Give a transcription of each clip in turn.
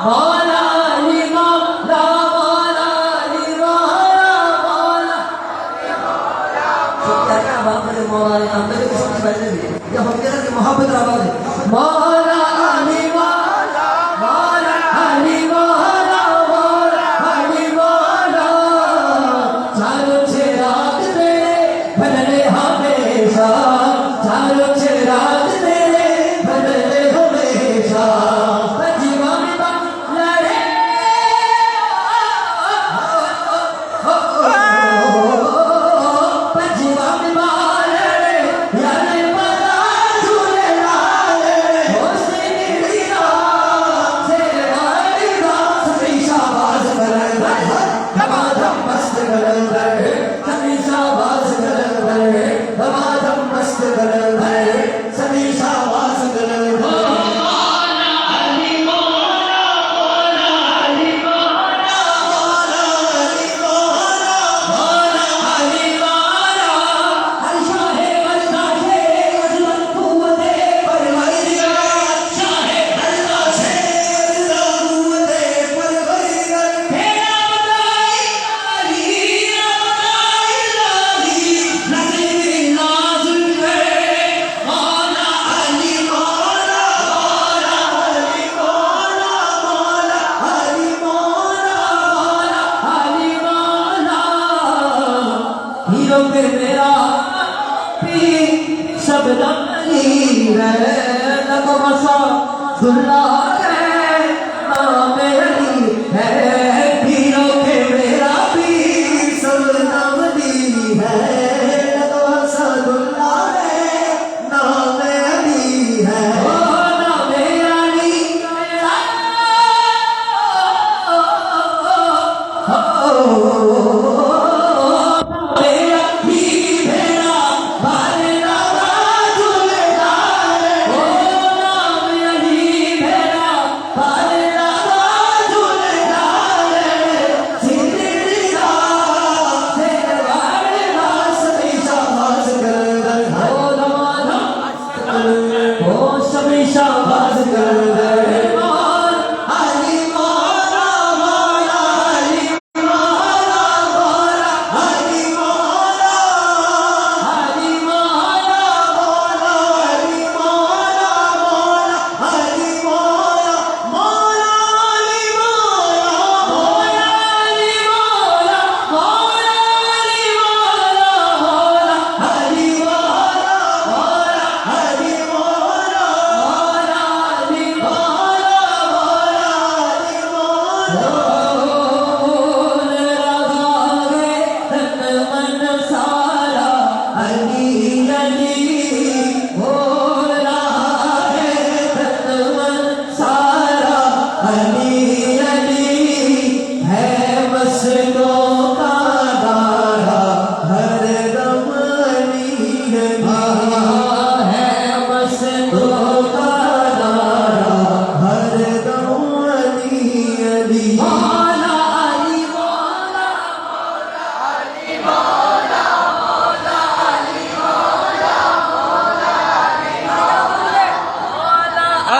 मौला अली मौला मौला अली मौला मौला क्या क्या बात है मौला अली हम तो समझ बैठे थे जब हम कहते हैं मोहब्बत आवाज है मौला अली मौला मौला अली मौला मौला अली मौला चारों चिराग तेरे बनने हमेशा चारों चिराग तेरे बनने हमेशा जीवन में लड़े जीवन में लड़े यारे बता झूले लाले होशी नीरा से वारीदा सभी शाबाश करन धमाधम मस्त करन सभी शाबाश करन धमाधम मस्त करन सभी शाबाश करन हीरो पे मेरा पीर शबनम अली है नगमसा दुल्ला है नाम अली है हीरो पे मेरा पीर शबनम अली है नगमसा दुल्ला है नाम अली है ओ नाम अली शाबाश कर दे अली मौला मौला अली मौला मौला अली मौला अली मौला मौला अली मौला मौला अली मौला मौला अली मौला मौला अली मौला मौला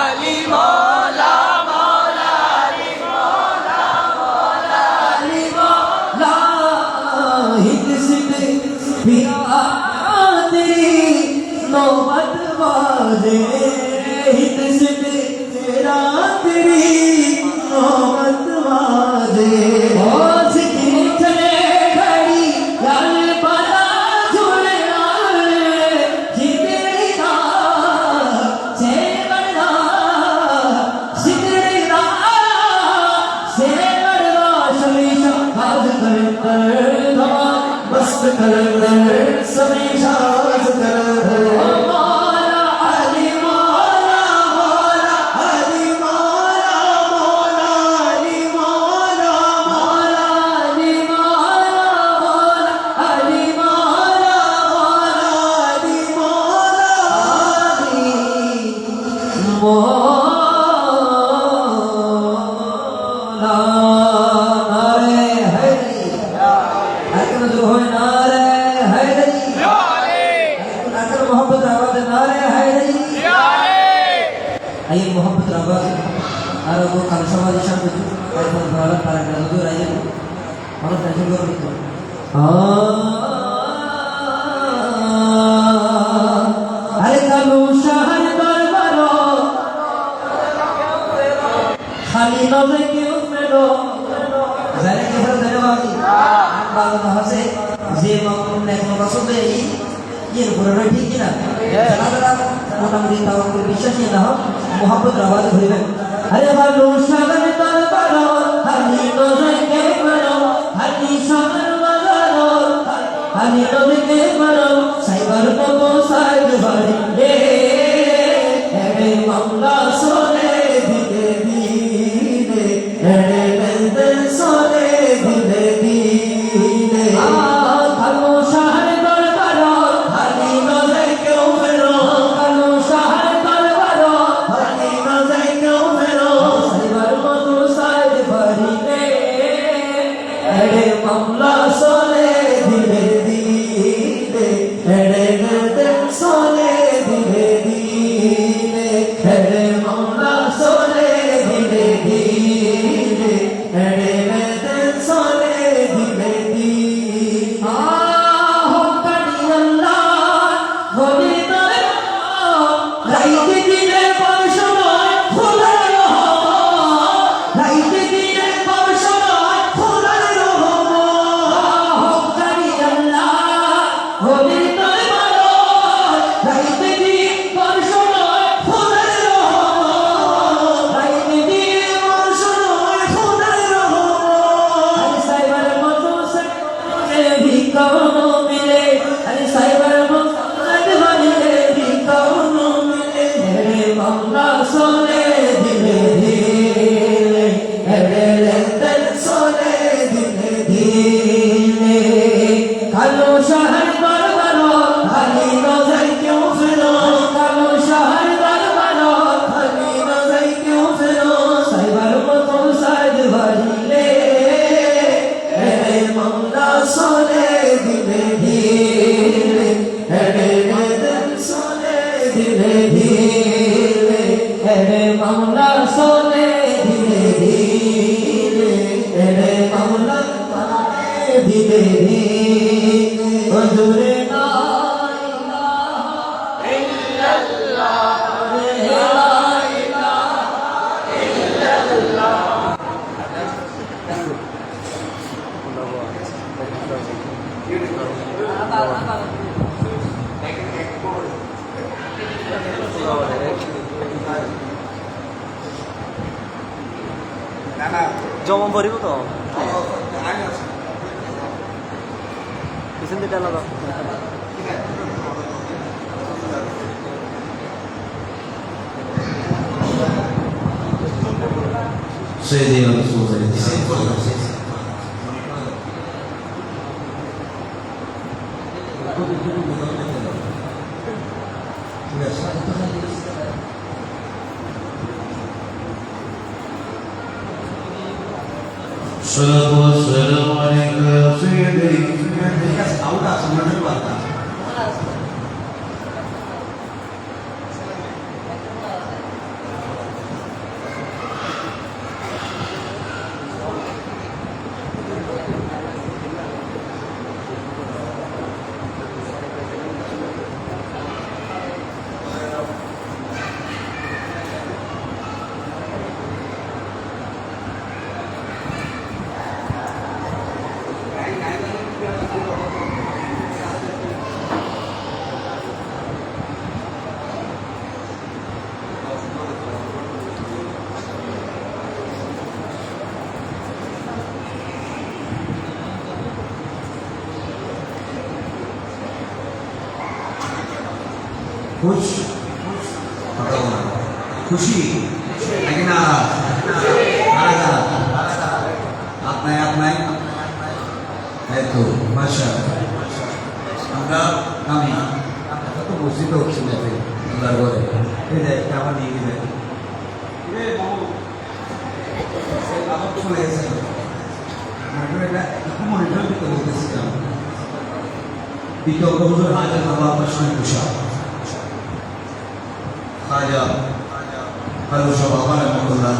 अली मौला मौला अली मौला नौबत वादे हित सिद्ध तेरा तेरी नौबत वादे ओ सिद्धि चले घड़ी लाल पाला झूले लाले जिंदगी दा से बड़ा जिंदगी दा से बड़ा समीशा हाथ कर मस्त कर समीशा मोहब्बत আর ও কাল সমাজের সামনে তারপর ভালো পারে না দূর আইয়ে ভালো টেনশন করবে তো আরে কালু শাহর দরবার খালি নবে কেউ মেলো জানে কি ফের ধরে বাকি আর বাবা না হাসে যে মামুন নেক রাসূলে এর উপরে ঠিক কি না যারা মোটামুটি তাও বিশ্বাসী না হোক মোহাম্মদ রাবাদ হইবে আরে ভালো সাগর দরবার হানি নজকে মারো হানি সাগর বাজারো হানি নজকে মারো সাইবার নবো সাইদ বাড়ি রে এরে মামলা সোলে ধীরে ধীরে এরে বেন্দন সোলে ধীরে ধীরে ভালো সাগর দরবার হানি নজকে মারো ভালো সাগর দরবার হানি নজকে মারো সাইবার নবো সাইদ বাড়ি রে এরে মামলা সোলে ধীরে ধীরে এরে বেন্দন সোলে ধীরে ধীরে এরে মামলা সোলে ধীরে ধীরে এরে বেন্দন সোলে ধীরে ধীরে কানি আল্লাহ হলি তোরে রাইতে দিনে পরশময় খোদার রহমত রাইতে দিনে পরশময় খোদার রহমত কানি আল্লাহ হলি তোরে রাইতে দিনে পরশময় খোদার রহমত রাইতে দিনে পরশময় খোদার রহমত আরে সাইবার মতো সে भी कौन मिले अरे साइबर मुफ्त वाले भी कौन मिले मेरे मौला सोने धीरे धीरे मेरे लंदन सोने धीरे धीरे कालो शहर बरबरो हाली नजर क्यों फिरो कालो शहर बरबरो हाली नजर क्यों फिरो साइबर मुफ्त साइड वाले मेरे मौला सोने धीरे धीरे मेरे बदन सोने धीरे धीरे मेरे मौला सोने धीरे धीरे मेरे मौला सोने धीरे धीरे हुजूर ला इलाहा इल्लल्लाह ला इलाहा इल्लल्लाह জমা ভরিব তো পিছন দিকে আলাদা سيدنا رسول الله الصلاة والسلام عليك يا سيدي खुश खुशी लेकिन আপনাই তো মাশা আমরা আমি তো বুঝতে হচ্ছে না আল্লাহর ঘরে এই যে টাকা নিয়ে গেলে আমার চলে গেছে এটা মনিটর দিতে বলতেছিলাম বিকল্প হুজুর হাজার আল্লাহ আপনার সঙ্গে বসা খাজা কালু সব আমার মহল্লা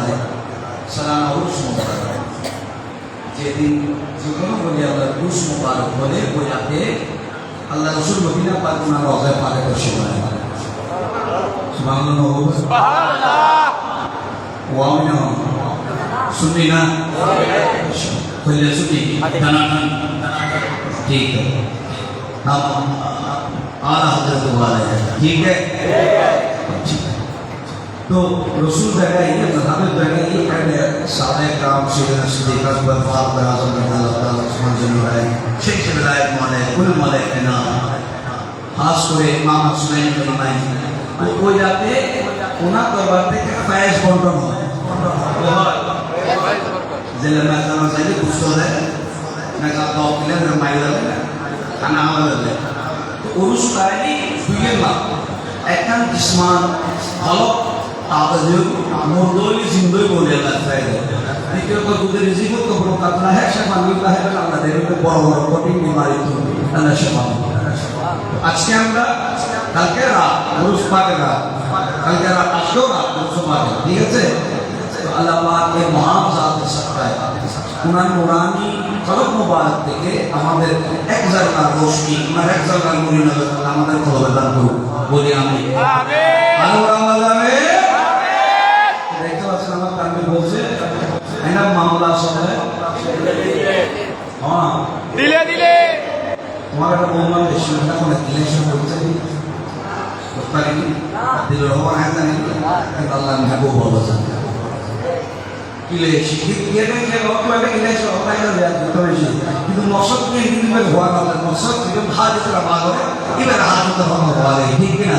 সালানা উরুস মুবারক। যেদিন যে কোনো বলি আল্লাহ উরুস মুবারক হলে বইয়াতে আল্লাহ রসুল মদিনা পাক ওনার রওজায় পাকে বসে বলেন সুবহানাল্লাহ সুবহানাল্লাহ ওয়া আমিনা सुननी ना पहले सुनी दनादन ठीक है हम आला हजरत वाले हैं ठीक है तो रसूल जगह ये मज़हब जगह ये कहते सादे काम सीधे सीधे कर पर फाल पर आज़म करना लगता है उस्मान जनुराय शेख विलायत मौले कुल मौले के नाम खास करे इमाम हुसैन के नाम वो कोई जाते उन्हें करवाते कि फैज़ बंटन हो जिले में ऐसा चाहिए कुछ तो है मैं कहता हूँ कि लेकिन माइलर खाना हमारे लिए तो उरुस कायनी दुनिया में एक न जिस्मान हलो ताज़े मोड़ोली जिंदगी बोले लगता है लेकिन तो दूसरे रिज़िक़ों को बड़ों करना है शफ़ानी का है ना अल्लाह देने को बड़ा कोटिंग बीमारी तो अल्लाह शफ़ानी आज के अंदर कल के रात उरुस पाके रात कल के रात अशो रात उरुस पाके ठीक है अल्लाह पाक के महान ज़ात सकता है उन्हें नूरानी फलक मुबारक देके हमारे एक ज़रा रोशनी हमारे एक ज़रा नूरी नजर हमारे को बदल करो बोले आमीन आमीन देखते हो असलम तामीर बोलते है ना मामला सब है हाँ दिले दिले तुम्हारा तो बहुत मन देश में ना कोई इलेक्शन बोलते हैं उस पर ही दिल रोमा है ना नहीं अल्लाह ने वो बोला Ile kita ni waktu ada ile orang lain ada betul sih. Itu maksud ni ini berbuat apa? Maksud itu hal itu ramah orang. Ini hal itu ramah orang. ठीक है ना?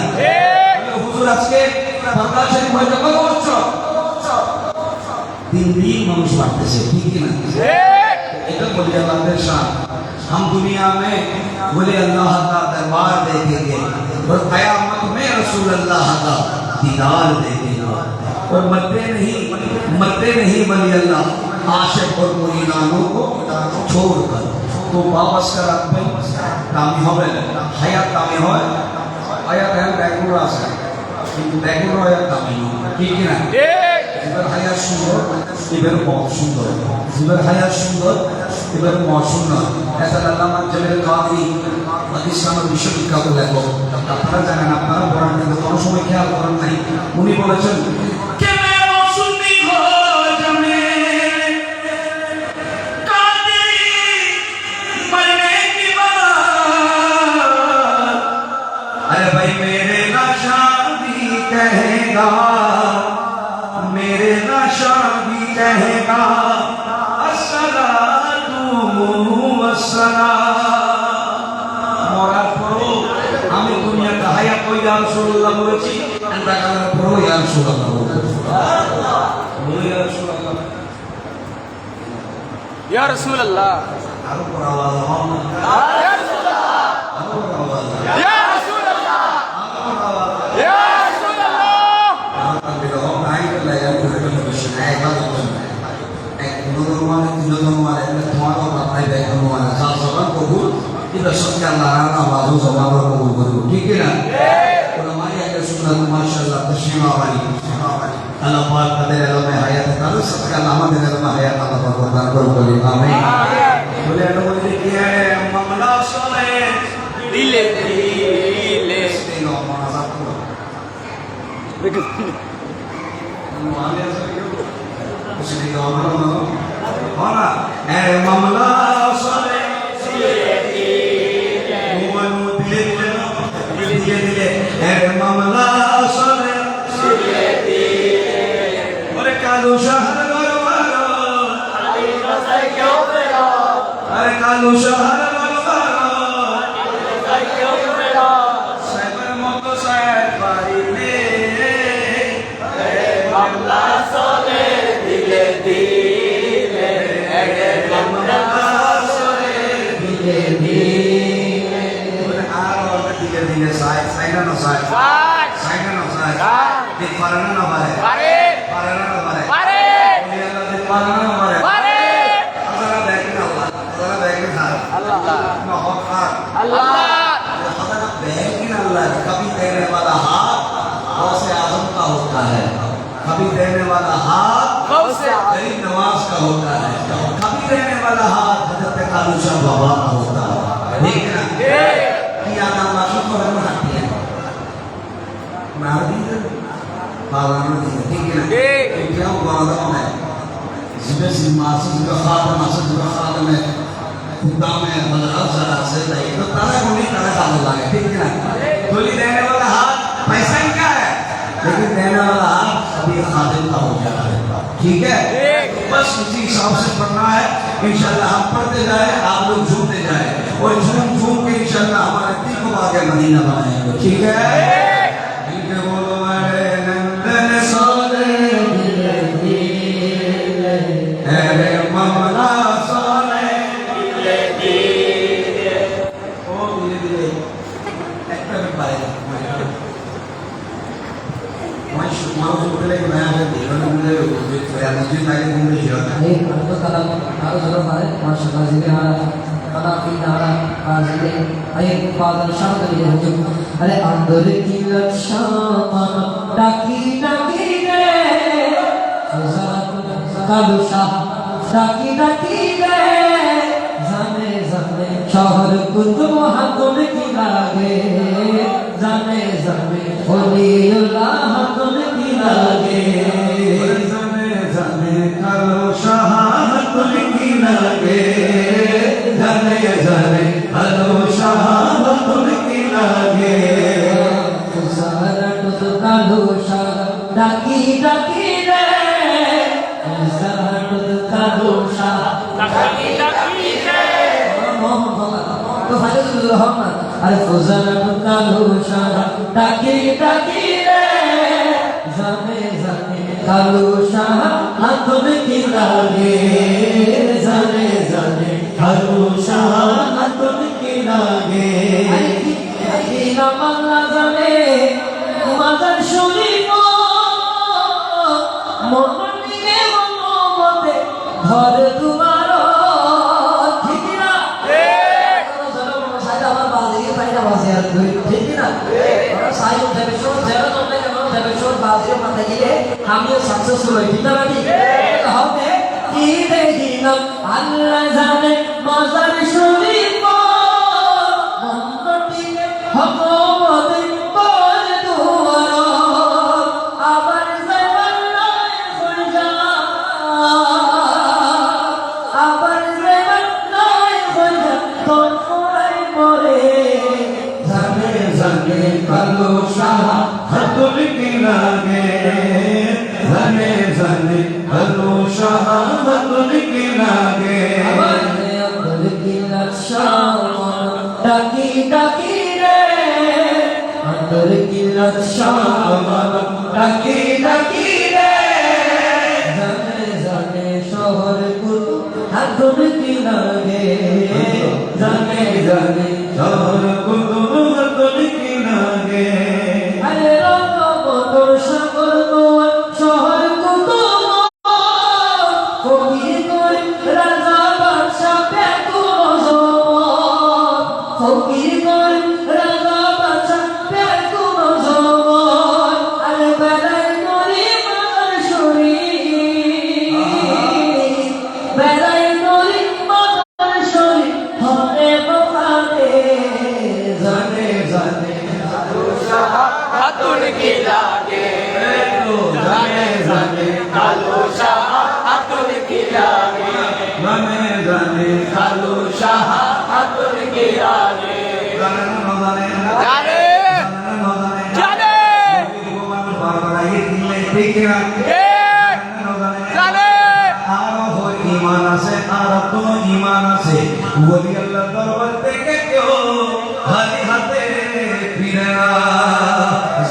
हुजूर आज के प्रकाश से कोई जगह पहुंचो. दिन मनुष्य बांटते से ठीक है ना? एक बोले अल्लाह के शान. हम दुनिया में बोले अल्लाह का दरबार देखेंगे और क़यामत में रसूल अल्लाह का दीदार देखेंगे. और मरते नहीं वली अल्लाह आशिक और मुरीदानों को छोड़कर तो वापस कर रखते कामी हो गए हयात कामी हो हयात है बैकुरा से কিন্তু बैकुरा हयात कामी हो ठीक है ना এবার হায়াত সুন্দর এবার মত সুন্দর এবার হায়াত সুন্দর এবার মত সুন্দর এটা আল্লামা জালাল কাদি পাকিস্তানের বিশ্ববিখ্যাত লেখক আপনারা জানেন আপনারা পড়ান কিন্তু কোনো সময় খেয়াল করেন নাই উনি বলেছেন अरे भाई मेरे ना शादी कहेगा मेरे ना शादी कहेगा अस्सला तू अस्सला मरार परो আমি দুনিয়া কা হায়াত কই ইয়া রাসূলুল্লাহ বলেছি আমরা কালার পরো ইয়া রাসূলুল্লাহ বলে ইয়া রাসূলুল্লাহ या रसूल अल्लाह আরো পর আওয়াজ হয় या रसूल अल्लाह আরো পর আওয়াজ या रसूल अल्लाह আরো পর আওয়াজ या रसूल अल्लाह আমি তো নাই করলে আর করে তো বেশি নাই এক নরমালে নরমালে তোমারও বানাই দেয় নরমালে সালসালাম কবুল এটা সত্যি আল্লাহর আওয়াজও জবাব কবুল করব ঠিক না কোন মাই একটা সুন্নাত মাশাআল্লাহ তশরিমা বাড়ি আল্লাহ পাক তাদের এলমে হায়াত তাদের সত্যি আল্লাহ আমাদের এলমে হায়াত আল্লাহ পাক প্রদান করুন বলি আমিন বলে এটা বলে কি মামলা চলে दिले दिले দিলো মানাজাত করো मामला मामला कालू शहर अरे कालू शहर कभी देने वाला हाथ गौसे आजम का होता है कभी देने वाला हाथ गरीब नवाज का होता है, कभी रहने वाला हाथ हजरत कालूशा बाबा का होता है। ठीक है ना? क्या नाम माशूक को हम आती है मारदी पालन दी, ठीक है ना? क्या वादा है जिबे से मासी का खादम असद का खादम है खुदा में हजरत जरा से नहीं तो तारा को नहीं तारा खाने लगे, ठीक है ना? गोली देने वाला हाथ पैसा क्या है, लेकिन देने वाला हाथ सभी खादिम का हो जाता है, ठीक है? बस इसी हिसाब से पढ़ना है। इंशाल्लाह हम पढ़ते जाए, आप लोग झूमते जाए और झूम झूम के इंशाल्लाह हमारे दिल को आगे मदीना बनाएंगे, ठीक है? ठीक है, बोलो मेरे नंदन सोने अरे ममला सोने ओ धीरे धीरे एक पे पाएगा माउस उठले कि मैं आगे देखने मुझे मेरा मुझे ताकि घूमने चाहिए Ini aku kata harus ada pada masyarakat sini ada kata kita ada sini ayat pada syarat ini hujung ada andor kilat syama daki daki ne kalau syah daki daki ne zane zane शहर कुतुब हाथों की लागे जाने जाने ओलियुल्लाह हाथों की लागे जाने जाने कालो शाह हाथों की लागे जाने जाने कालो शाह हाथों की लागे सारा तो कालो शाह डाकी डाकी रे सारा तो कालो शाह ডাকি ডাকি রে तो फायदा तो हम अरे फुजाना तो कालो शाह डाकी डाकी रे जाने जाने कालो शाह हाथों की लागे जाने जाने कालो शाह हाथों की लागे ना मल्ला जाने मदर शरीफ मोहम्मदे मोहम्मदे घर दुआर ठीक ना साइड আমার বাজিয়ে পাইনা বাজে আর দুই ঠিক না আমরা সাইড থেকে শোন যারা তোমরা কেমন থেকে শোন বাজিয়ে মাথা গিয়ে আমিও সাকসেসফুল হই ঠিক না ঠিক হবে কি দেখিলাম আল্লাহ জানে মাজার শরীফ মোহাম্মদে হকমতে পর দুয়ার আবার যাবার নয় হইয়া আবার যাবার নয় হইয়া তোর পড়াই পড়ে जाने जाने कालो शाह हाथों की लागे जाने जाने कालो शाह हाथों की लागे ডাকি ডাকি রে অন্তর কিলত শামান ডাকি ডাকি রে জানে জানে শহর কুতু হাতুর কি লাগে জানে জানে और कुतुब हाथों की लागे আরে রঙ বদর সাগর গোয়া শহর কুতু ফকির করে রাজা বাদশা পেতু নজর ফকির করে রাজা বাদশা পেতু নজর আরে বেলায় নরি মাজার শরীফ বেলায় নরি মাজার শরীফ হরে বখানে জানে জানে হাতুর কি লাগে जाने जाने কালো শাহ হাতুর কি লাগে जाने जाने কালো শাহ হাতুর কি লাগে जाने न जाने জানে न जाने জানে भगवान बाबा ये दिले ठीक है न जाने জানে आरो हो ईमान से आरो तो ईमान से वली अल्लाह दरबार থেকে কেউ খালি হাতে ফিরে না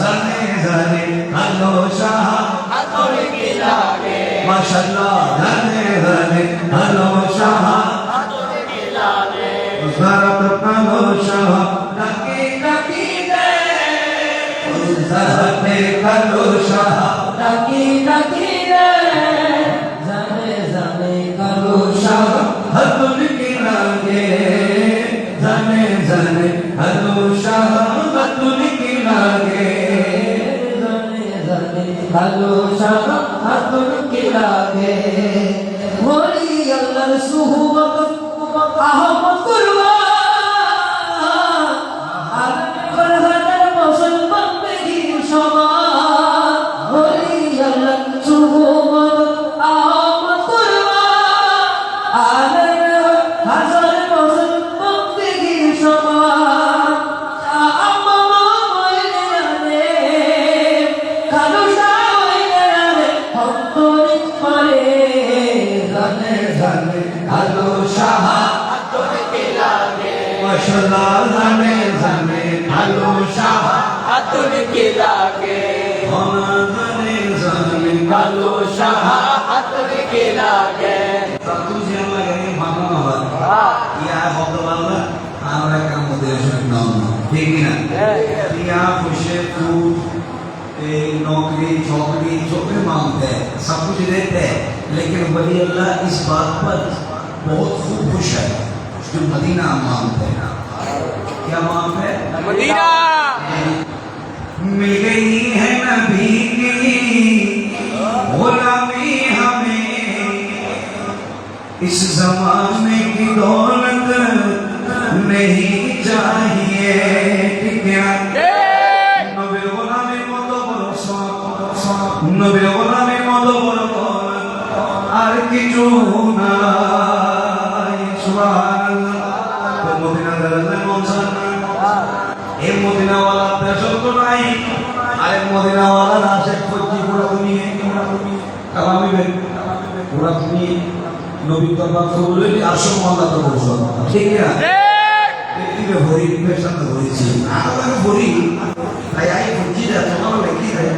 জানে জানে কালো শাহ হাতুর কি লাগে माशाल्लाह जाने जाने कालो शाह হাতুর কি লাগে ज़रत कालो शाह डाकी डाकी दे ज़रत कालो शाह ডাকি ডাকি রে জানে জানে কালো শাহ हाथों की लागे जाने जाने कालो शाह हाथों की लागे জানে জানে কালো শাহ হাতুর কি লাগে ওলি আল্লাহর সুহবত আহমদ কুরবান আর ফরহাদের মুসলমান বেগির সমান ওলি আল্লাহর সুহবত আহমদ কুরবান আর হাজার মুসলমান বেগির সমান আম্মা ময়দানে কালো শাওয়ারে অন্তরিক পরে জানে জানে কালো শাহ আতরকে লাগে মাশাআল্লাহ জানে জানে কালো শাহ আতরকে লাগে জানে জানে কালো শাহ আতরকে লাগে তুঝে লাগে ভাঙা হয় ইয়া ভগবানরা আমরা কাম দেশ নাম ঠিক না ইয়া খুশে ফুল नौकरी चौकरी जो भी मांगते हैं सब कुछ देते हैं लेकिन वली अल्लाह इस बात पर बहुत खूब खुश है जो मदीना मांगते हैं क्या मांगते हैं मदीना मिल गई है नबी की गुलामी हमें इस जमाने की दौलत नहीं चाहिए ठीक है নবীর গোলামের মতো বড় নবীর গোলামের মতো বড় আর কিছু নাই সুবহানাল্লাহ মদিনা দালালে মনসান এই মদিনাওয়ালা পেশল তো নাই আরে মদিনাওয়ালা না সে ফজি পুরো দুনিয়া কালামি বেন পুরো দুনিয়া নবী দরবার কবুলে আসল মাল্লা তো বলছো ঠিক আছে ঠিক হরি পেশন হয়েছে আর Hari Ayah ibu tidak cuma lagi saya.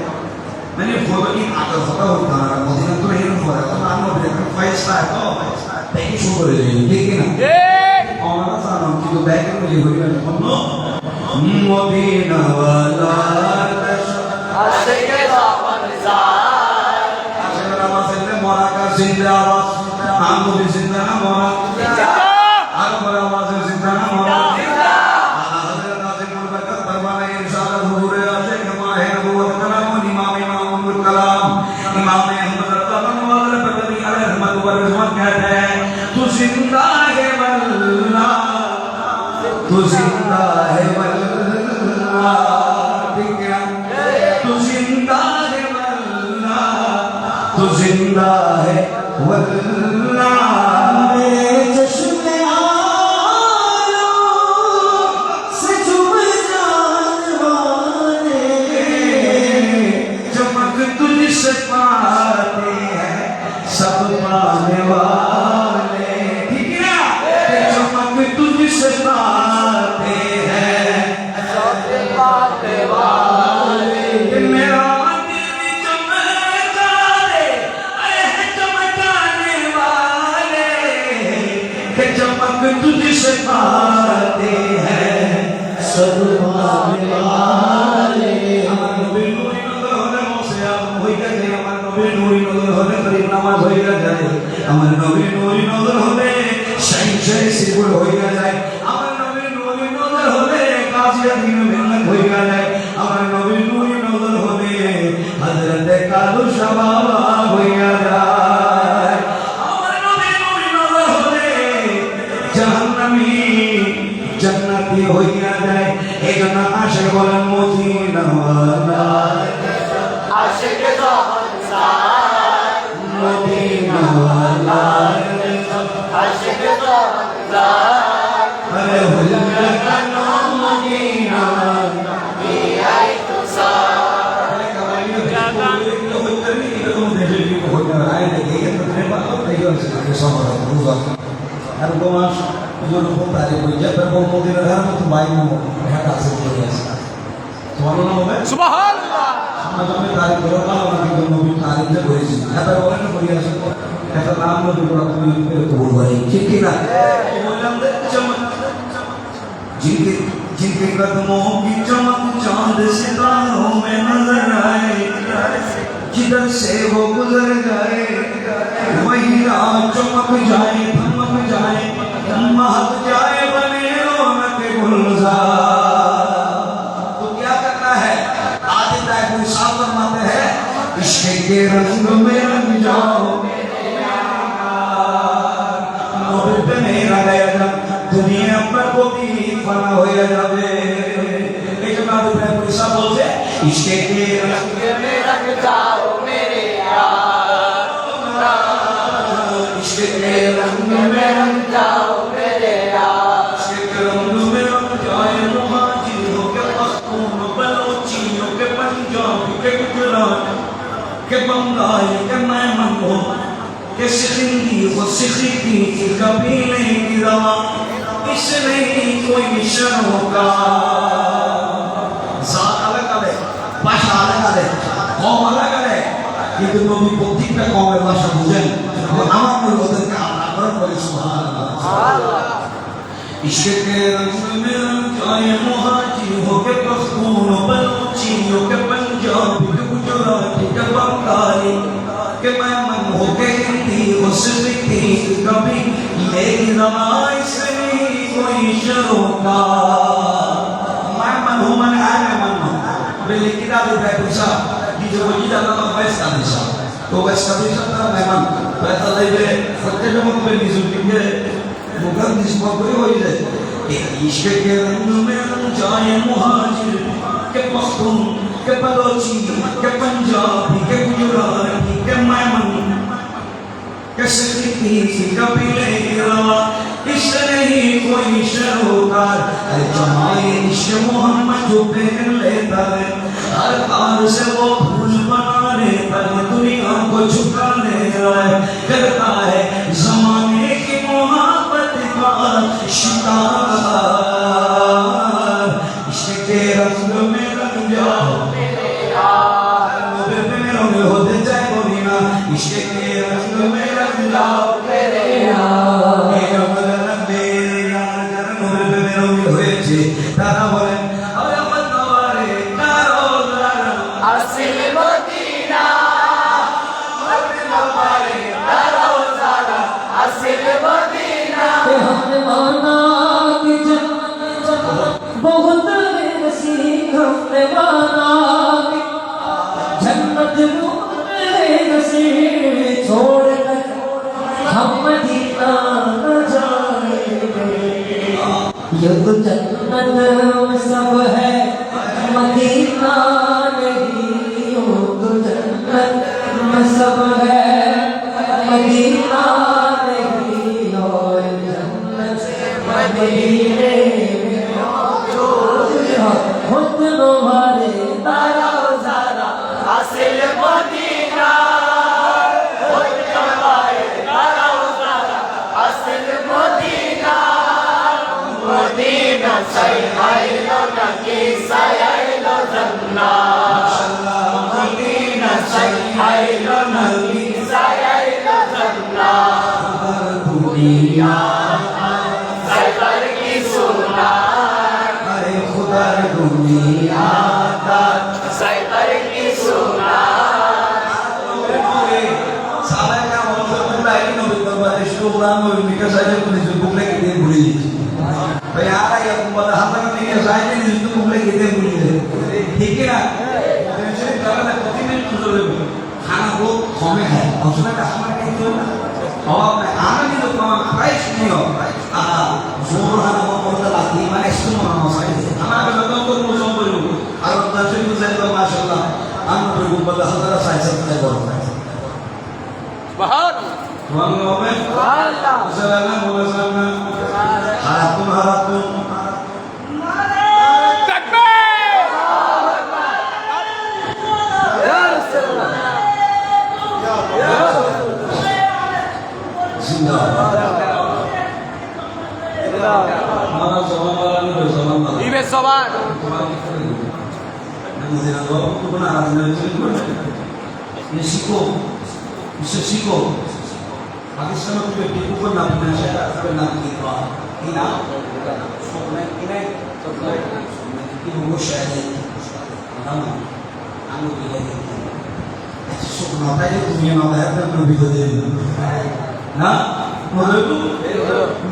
Mana foto ini ada foto utara, mungkin itu yang foto. Kalau anda berikan five star, oh, tapi syukur aja. ठीक है ना? Orang sana kita baik kan beli beli macam mana? Mudina wala. आशिक़े ज़ामन-ज़ार Asyik nama saya mora ka zindabad. Ando di zindana mora. Aku berawal zindana mora. तू जिंदा है वल्ला तू जिंदा है वल्ला ठीक है तू जिंदा है वल्ला तू जिंदा है वल्ला चश्मे आलो से चुभ जाने वाले चमक तुझसे पाते हैं सब पाने वाले ठीक है ना चमक तुझसे पाते हैं सब पाते वाले मेरा दिल चमका दे अरे चमकाने वाले के चमक तुझसे पाते हैं सब पाने वाले আমার নবীর নূরি নজর হলে মুসলিম হইয়া যায় আমার নবীর নূরি নজর হলে করিম নামাজ হইয়া যায় আমার নবীর নূরি নজর হলে শাইখ শাইখ সিবুল হইয়া যায় আমার নবীর নূরি নজর হলে কাজিয়া দিন মেহনত হইয়া যায় আমার নবীর নূরি নজর হলে হযরতে কালু শাবাবা হইয়া যায় আমার নবীর নূরি নজর হলে জাহান্নামী জান্নাতি হইয়া যায় এজন্য আশা বলেন মদিনা ওয়ালা आशिक़े ज़ामन-ज़ार মদিনা ওয়ালা आशिक़े ज़ामन-ज़ार আরে হুল্লা কানো মদিনা आई तो सार আর তোমার জন্য তারে বইয়া তারপর মদিনা ধার মতো বাইক ঢাকা আছে চলে আসে তোমার নাম হবে सुबहानअल्लाह আমি তারে বড় ভালো না কিন্তু নবী তারিখে বলেছি এটা বলেন না বলি আসে এটা নাম নবী বড় তুমি কবুল করে ঠিক কি না বললাম যে চমক जिनके जिनके कदमों की चमक चांद सितारों में नजर आए जिधर से वो गुजर जाए वही राह चमक जाए थमक जाए महक जाए बने रौनक गुलजार तो क्या करना है आदित्य कोई साफ फरमाते हैं इश्क के रंग में रंग जाओ নিয়ে আপনার প্রতি ফানা হয়ে যাবে। এই জন্য আবু বকর সাহেব বলছে ইশকে কে রঙ্গ में रंग जाओ मेरे यार इश्क के रंग में रंग जाओ मेरे यार इश्क के रंग में रंग जाए मुहाजिर हो के पख्तून बलोची हो के पंजाबी के गुजरात के बंगाली के मेमन हो के सिंधी हो सिखी की कबीले की रवा इसमें ही कोई मिशन होगा। जात अलग अलग, भाषा अलग अलग, कौम अलग अलग, কিন্তু নবী প্রত্যেকটা কমের ভাষা বুঝেন। আমার নবী ওদেরকে আপনারা বলে সুবহানাল্লাহ। इश्क के रंग में रंग जाए मुहाजिर हो के पख्तून बलोची हो के पंजाबी के गुजराती के बंगाली के मेमन हो के हिंदी हो सिखी कभी लेकिन रवाई से नहीं कोई शरोका मेमन हो मन आने मन हो बल्कि किताब उठाए पूछा कि जो वजीदा का वैस का दिशा तो वैस का दिशा था मेमन पैसा ले ले सत्य में मुझे निजुल के मुगल निस्बत कोई हो जाए इश्क के रंग में रंग जाए मुहाजिर के पख्तून के बलोची के पंजाबी के गुजराती के मेमन के सिखी कबीले की रवा इश्क नहीं कोई शरोकार अरे जमाए इश्क मोहम्मद जो पहन लेता है हर कार से वो फूल बना लेता है दुनिया को झुका लेता है करता है जमाने की मोहब्बत का शिकार इश्क के रंग में रंग जाओ मेरे यार नूर में रंग होते जाए गोविना इश्क के रंग में रंग जाओ मेरे यार मेरा मदन मेरे यार जरा नूर में रंग হয়েছে তারা বলেন আরে মতওয়ারে কারো জানা असिल मदीना मदीनावारे रोज़ाना असिल मदीना कि हमने माना कि बहुत नसीब हमने माना कि जन्नत नसीब छोड़ कर हम मदीना न जाएंगे। ये तो जन्नत में सब है मदीना नहीं, ये तो जन्नत में सब है मदीना नहीं, और जन्नत मदीने में खुद तुम्हारे रोज़ाना असिल मदीना मदीनावारे रोज़ाना असिल मदीना मदीना सैयलो नकी सैयलो जन्ना मदीना सैयलो नकी सैयलो जन्ना दुनिया सैयद की सुना अरे खुदा दुनिया का सैयद की सुना साला का मतलब पूरा है ना बिल्कुल इसको कुरान में लिखा है जो निजुल बुकले के दिन भूली भाई आ रहा है तुम बता हम तक नहीं है निजुल बुकले के दिन भूली ठीक है ना टेंशन करना है कति में निजुल खाना वो कम है और सुना का हमारे के जो और मैं आना नहीं तो कम प्राइस नहीं हो जोर खाना वो बोलता लाती माने सुनो ना साइड हमारे लोगों को मुझे बोलूं और दर्शन को जाए तो माशाल्लाह हम लोगों को बता हज़ार साइड से बोलते हैं बहुत Wango me, Allah Assalamu alaikum. Haratun. takbir ya Rasulullah Zindabad. Mana zaman malam itu zaman malam. ibe soban Namun tidak tahu itu benar atau tidak. Nisiko, nisiko. Pakistan itu dibuka nabi Indonesia, tapi nabi kita, ina, ina, itu Rusia ini, nama, anu dia ini. Sok nota itu dunia nota itu nabi kita ini. Nah, menurut itu,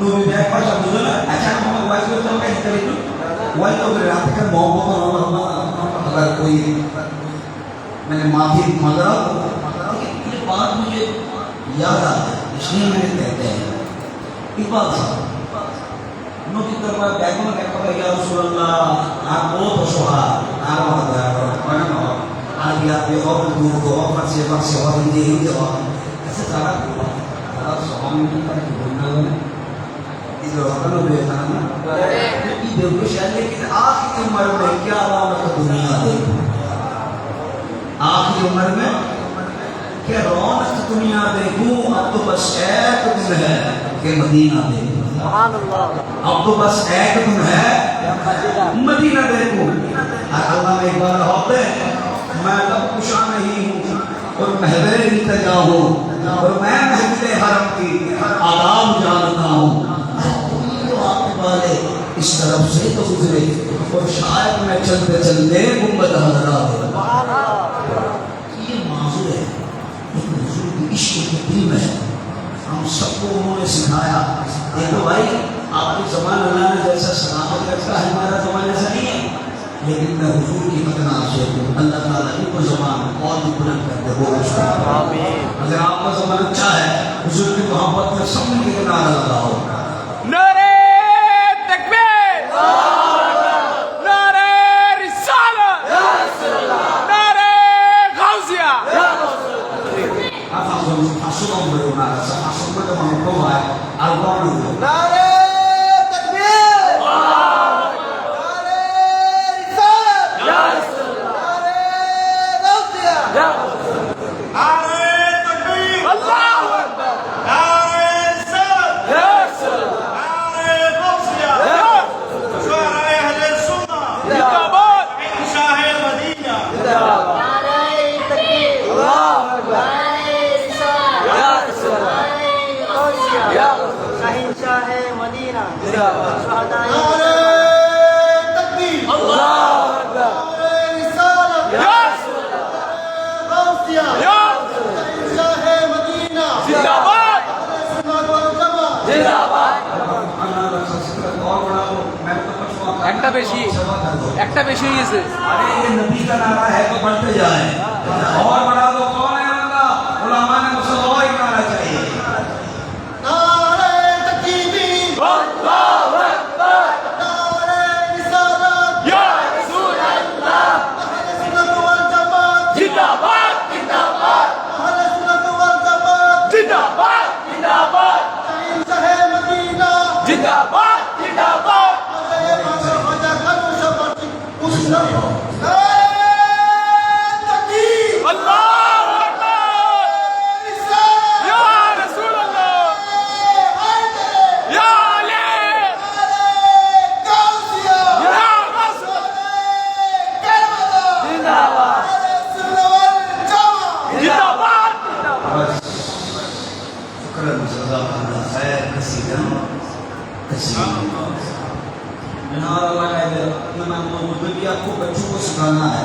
nabi dia pas aku dulu, acara mau buat itu sampai itu, waktu berarti kan mau nama अगर कोई मैंने माफी मांगा ये बात मुझे याद आ गई इसलिए मैंने कहते हैं इकबाल साहब নবীর দরবার এখনো দেখা পাই ইয়া রাসূলুল্লাহ আর বহুত অসহায় আর আমাদের হয় না আর ইয়া বেগম দুর্গ পাশে পাশে হন দিয়ে ऐसे सारा स्वामी का बोलना है इधर हटो बेटा ना कि देखो शायद लेकिन आखिरी उम्र में क्या रौनक दुनिया देखो आखिरी उम्र में क्या रौनक दुनिया देखूं अब तो बस एक दिन है कि मदीना देखूं अब तो बस एक दिन है मदीना देखूं और अल्लाह ने एक बार होते मैं तब कुशा नहीं हूँ और महबे इंतजा हूँ और मैं महफिल हरम की आदाब जानता हूँ वाले इस तरफ से तो गुजरे और शायद मैं चलते चलते गुम्बद हजरा दे ये माजूर है एक हुजूर की इश्क की दिल में है हम सबको उन्होंने सिखाया देखो भाई आपके जमान अल्लाह ने जैसा सलामत रखा है हमारा जमान ऐसा नहीं है लेकिन मैं हुजूर की मदना से अल्लाह ताला इनको ज़बान और भी बुलंद कर दे वो आमीन अगर आपका ज़बान अच्छा है हुजूर की मोहब्बत में सब मिलकर नारा लगाओ नारे तकबीर नारे रिसालत नारे Gausiya Asal berumah, asal berumah, al-Qur'an. नारे तकबीर नारे रिसालत नारे गौसिया नारे तकबीर अल्लाहू अकबर नारे रिसालत नारे गौसिया शुहरा अहले सुन्नह जिंदाबाद शाह मदीना जिंदाबाद नारे तकबीर अल्लाहू अकबर नारे रिसालत नारे गौसिया शहंशाह मदीना जिंदाबाद शुहदाए नारे तकबीर अल्लाहू अकबर नारे रिसालत या गौसिया या शहंशाह मदीना जिंदाबाद सुन्नत वल जमात जिंदाबाद একটা বেশি হয়ে গেছে अरे ये नबी का नारा है तो बढ़ते जाए और बढ़ा दो कौन है अल्लाह उलमा ने मुझसे और एक नारा चाहिए नारे तकबीर अल्लाहू अकबर नारे रिसालत या रसूल अल्लाह अहले सुन्नत वल जमात जिंदाबाद जिंदाबाद अहले सुन्नत वल जमात जिंदाबाद जिंदाबाद शहंशाह मदीना जिंदाबाद जिंदाबाद अल्लाहू अकबर या रसूल अल्लाह या अली या रसूल जिंदाबाद जिंदाबाद बस शुक्र जज़ाकल्लाह खैर कसीरन नारा लगाए मैं भी आपको बच्चों को सिखाना है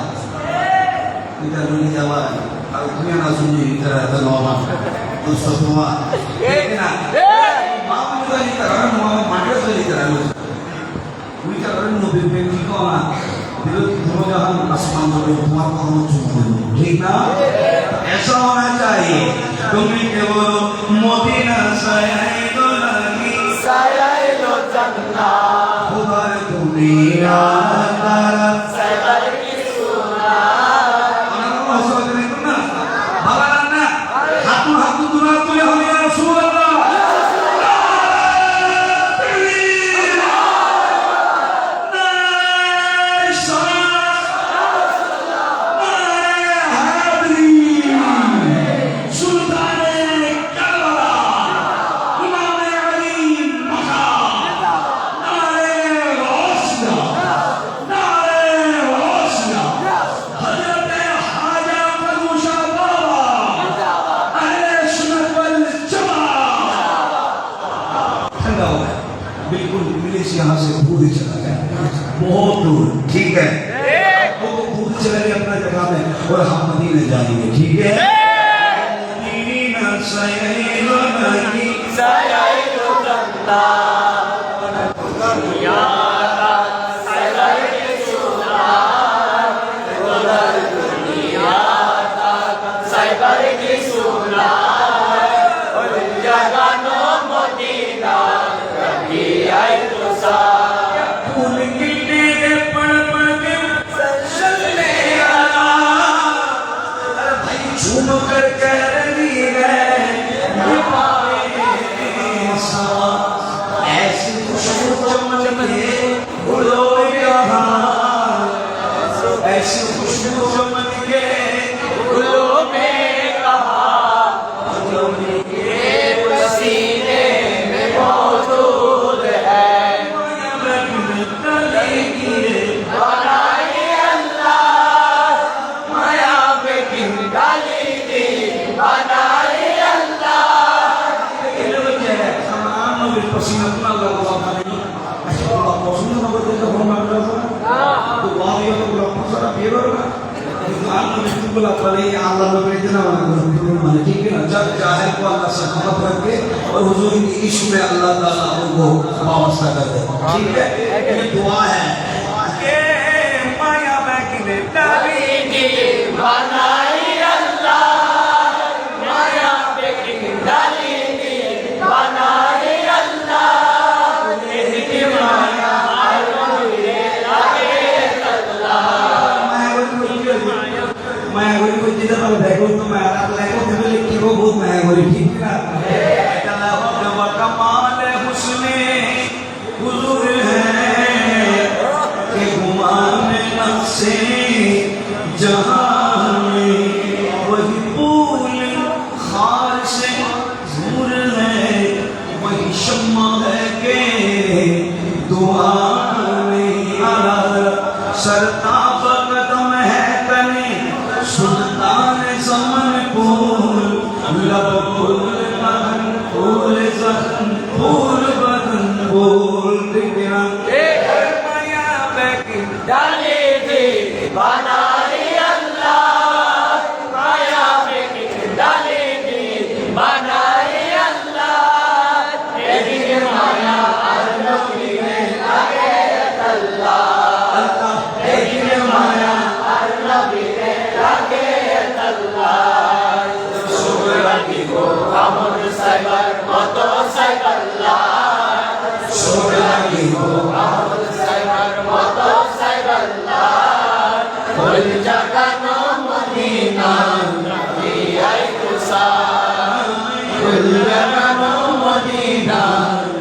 इधर नहीं जवान और दुनिया ना सुनिए इधर है तो नौमा दोस्तों हुआ देखना माँ मुझे नहीं कर रहा माँ मार्केट से नहीं कर रहा मुझे कर रहा नो बिल्कुल ठीक हो ना दिलो दोनों जहां आसमान में तुम्हारा कौन चुन ठीक ना ऐसा होना चाहिए तुम ही के बोलो मोदीना सयाइलो लगी सायाइलो जन्ना खुदा दुनिया तारा सैबर की सुना Allah SWT itu balarana hatu tulah tulah ya Rasulullah बिल्कुल इंग्लिश यहाँ से दूर चला गया बहुत दूर ठीक है वो दूर चला गया अपना जगह में और हम मदीने जाएंगे ठीक है मदीना सयाइलो लगी सायाइलो जन्ना दुनिया का सैबर की सुना उधर दुनिया का सैबर की सुना और जगह नो मदीना कभी आई तो सा बड़े अल्लाह नबी इतना माने ठीक है ना जब जाहिर को अल्लाह से मोहब्बत रख के और हुजूर की इश्क में अल्लाह ताला उनको वाबस्ता कर दे ठीक है ये दुआ है के माया बेकिने नबी दी बनाई अल्लाह माया बेकिने नबी दी बनाई अल्लाह तेरी माया आलमगीरे लागे अल्लाह मैं वही कोई चीज़ तो देखो तो मैं आप लेको फिर लिखी को बहुत मैं वही ठीक है ना अल्लाह कमाल हुस्ने हुजूर है के गुमान नक्शे जहां में वही फूल खार से नूर है वही शम्मा है के दुआ में सरताब कदम है तने सुल्तान समन फूल लब फूल बदन फूल जहन फूल बदन फूल दिखना माया बेकिन डाली दी बनाई अल्लाह माया बेकिन डाली दी बनाई अल्लाह तेरी माया आलमगीरे लागे अल्लाह तेरी माया आलमगीरे लागे अल्लाह शुक्र की गो अमर सागर मतो सागल्ला शुक्र की गो अमर सागर मतो सागल्ला फुल जगनो मदीना रखी आई तुसा फुल जगनो मदीना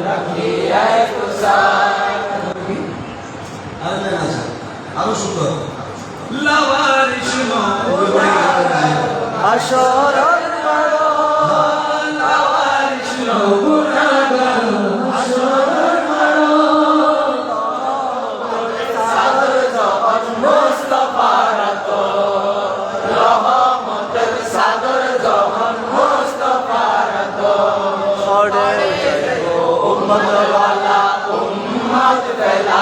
रखी आई तुसा আরো সুন্দর লাওয়ারিশ নো হাসরত মারো লাওয়ারিশ নো সাদর জবান মুস্তাফার তো রহমতের সাদর জবান মুস্তাফার তো উম্মত वाला उम्मत फैला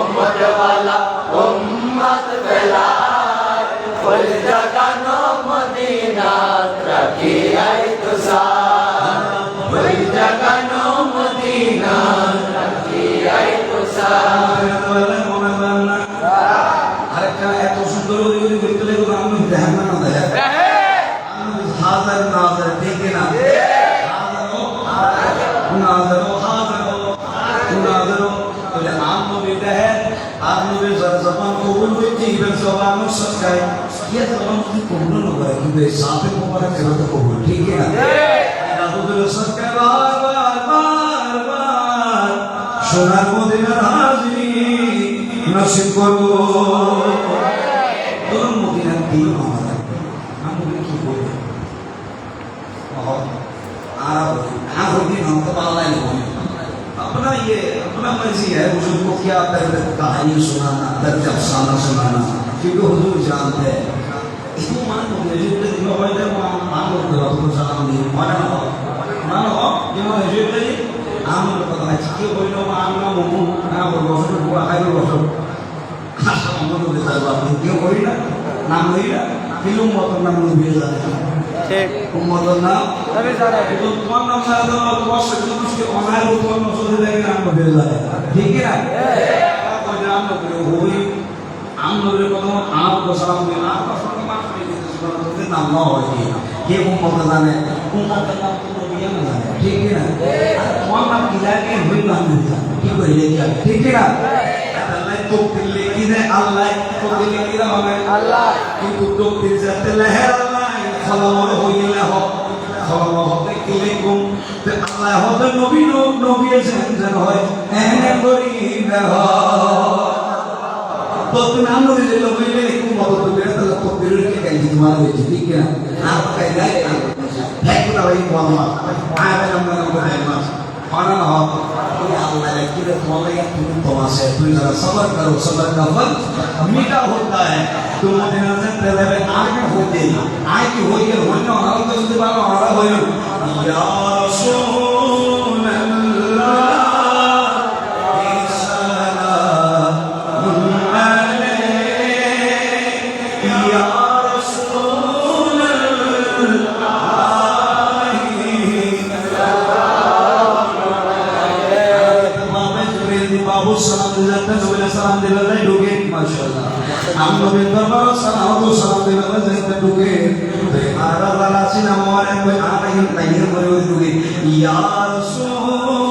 उम्मत वाला उम्मत फैला फुल जगनो मदीना रखी आई तुसा फुल जगनो मदीना रखी आई तुसा আরেকটা এত সুন্দর ওই ভিতরে গুলো আমি ধ্যান না দেয় হাজার নাজার ঠিক না নাজারো হাজারো নাজারো বলে আম নবী দেয় আম নবী জবান কবুল হইতে ইবেন জবান সকায় ये जबान की कबूल न करे क्योंकि साथे मुबारक करो तो कबूल ठीक है ना हुजूर सके बार बार बार बार সোনার মদিনার হাজিরি নসিব করো তোর মদিনার কি আমাদের আমি কি বলবো आप दिन हम तो पाला नहीं होंगे अपना ये अपना मर्जी है हुजूर को क्या दर्द कहानी सुनाना दर्द अफसाना सुनाना क्योंकि हुजूर जानते हैं इसको मान लो मुझे तो दिन में होए तो मान लो तो सलाम नहीं मानो ये मैं जो ले आम लोग पता है कि कोई लोग आम ना मुंह ना वो बसो पूरा खाई लो बसो खासा हम लोग के साथ बात क्यों कोई ना नाम नहीं ना फिल्म मत नाम नहीं भेजा ঠিক उम्मत ना নবী জানা तो तुम्हारा नाम साथ दो और बहुत से कुछ के हमारे लोग तो मौजूद है लेकिन नाम बदल जाए ठीक है ना कोई नाम लोग होई आम लोग को तो आप को सलाम दे आप का सलाम माफ कर दे तो नाम ना हो ये उम्मत जाने उम्मत का नाम तो नबी ना जाने ठीक है ना तुम्हारा नाम किला के हुई नाम नहीं जाने ठीक है ये ठीक है ना अल्लाह तो दिल्ली की है अल्लाह तो दिल्ली की है আল্লাহ কিন্তু দক্ষিণ যাতে লেহের আল্লাহ খলামর হইলে হোক খলামর হতে কিলে কুম তে আল্লাহ হতে নবী নবী যেন হয় এনে করিবে তো তুমি আমরা যে লইলে কুম মত করে তাহলে তো বিরুদ্ধে কাই তোমার হয়েছে ঠিক না আর কাই নাই হ্যাঁ কোটা ওই মোহাম্মদ আয় আমরা করে মাস खाना हो ये अल्लाह की तुम्हारे या तुम तमाशे तुम जरा सब्र करो सब्र का फल मीठा होता है तुम दिन से पहले आगे होते आगे होइए होना हमारा तो उसके बाद हमारा होइए या रसूल अल्लाह सलाम अलैहि মাহবুব সালাম দিলেন নবীর সালাম দিলেন ঢুকে মাশাআল্লাহ আমি নবীর দরবার সালাম দিলেন যেতে ঢুকে আর আল্লাহ সিনা মোবারক কই আনাইন তাইর করে ঢুকে ইয়া রাসূল